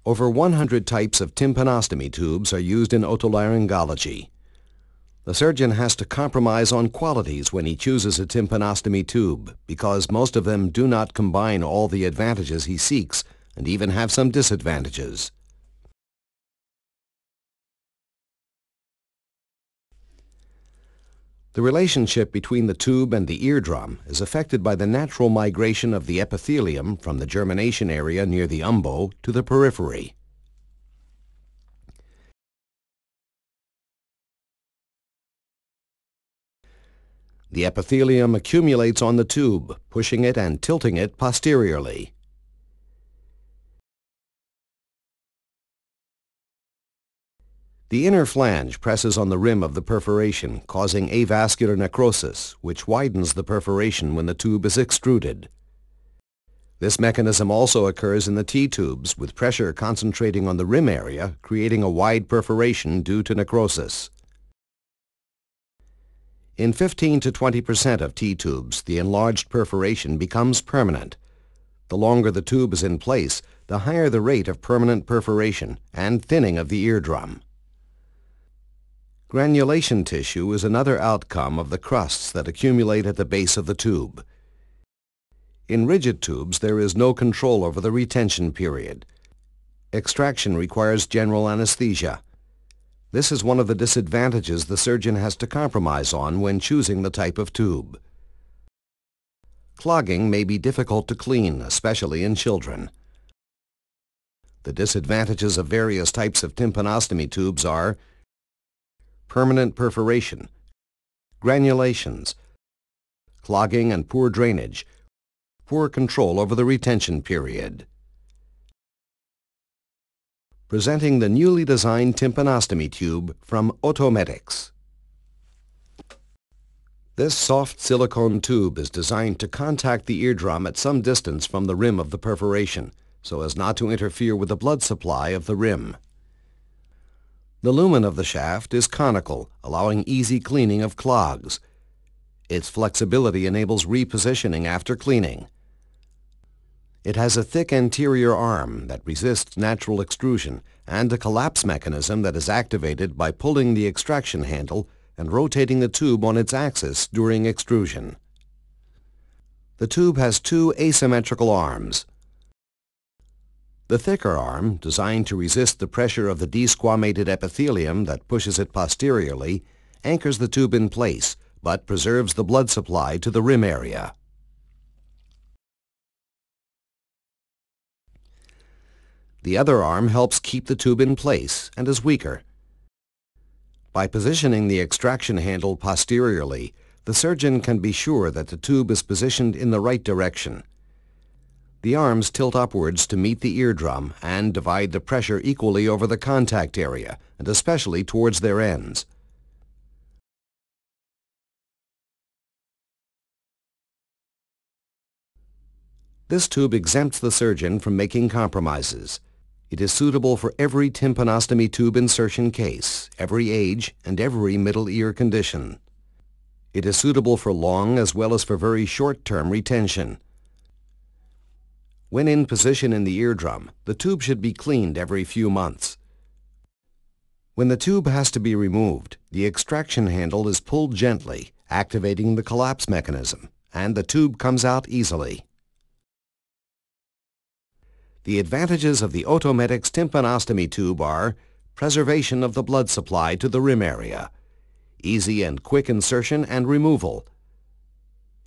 Over 100 types of tympanostomy tubes are used in otolaryngology. The surgeon has to compromise on qualities when he chooses a tympanostomy tube because most of them do not combine all the advantages he seeks and even have some disadvantages. The relationship between the tube and the eardrum is affected by the natural migration of the epithelium from the germination area near the umbo to the periphery. The epithelium accumulates on the tube, pushing it and tilting it posteriorly. The inner flange presses on the rim of the perforation, causing avascular necrosis, which widens the perforation when the tube is extruded. This mechanism also occurs in the T-tubes, with pressure concentrating on the rim area, creating a wide perforation due to necrosis. In 15 to 20% of T-tubes, the enlarged perforation becomes permanent. The longer the tube is in place, the higher the rate of permanent perforation and thinning of the eardrum. Granulation tissue is another outcome of the crusts that accumulate at the base of the tube. In rigid tubes, there is no control over the retention period. Extraction requires general anesthesia. This is one of the disadvantages the surgeon has to compromise on when choosing the type of tube. Clogging may be difficult to clean, especially in children. The disadvantages of various types of tympanostomy tubes are permanent perforation, granulations, clogging and poor drainage, poor control over the retention period. Presenting the newly designed tympanostomy tube from Otomedics. This soft silicone tube is designed to contact the eardrum at some distance from the rim of the perforation, so as not to interfere with the blood supply of the rim. The lumen of the shaft is conical, allowing easy cleaning of clogs. Its flexibility enables repositioning after cleaning. It has a thick anterior arm that resists natural extrusion and a collapse mechanism that is activated by pulling the extraction handle and rotating the tube on its axis during extrusion. The tube has two asymmetrical arms. The thicker arm, designed to resist the pressure of the desquamated epithelium that pushes it posteriorly, anchors the tube in place but preserves the blood supply to the rim area. The other arm helps keep the tube in place and is weaker. By positioning the extraction handle posteriorly, the surgeon can be sure that the tube is positioned in the right direction. The arms tilt upwards to meet the eardrum and divide the pressure equally over the contact area, and especially towards their ends. This tube exempts the surgeon from making compromises. It is suitable for every tympanostomy tube insertion case, every age, and every middle ear condition. It is suitable for long as well as for very short-term retention. When in position in the eardrum, the tube should be cleaned every few months. When the tube has to be removed, the extraction handle is pulled gently, activating the collapse mechanism, and the tube comes out easily. The advantages of the Otomedics Tympanostomy tube are preservation of the blood supply to the rim area, easy and quick insertion and removal,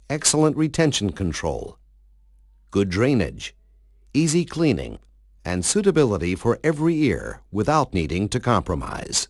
excellent retention control, good drainage, easy cleaning, and suitability for every ear without needing to compromise.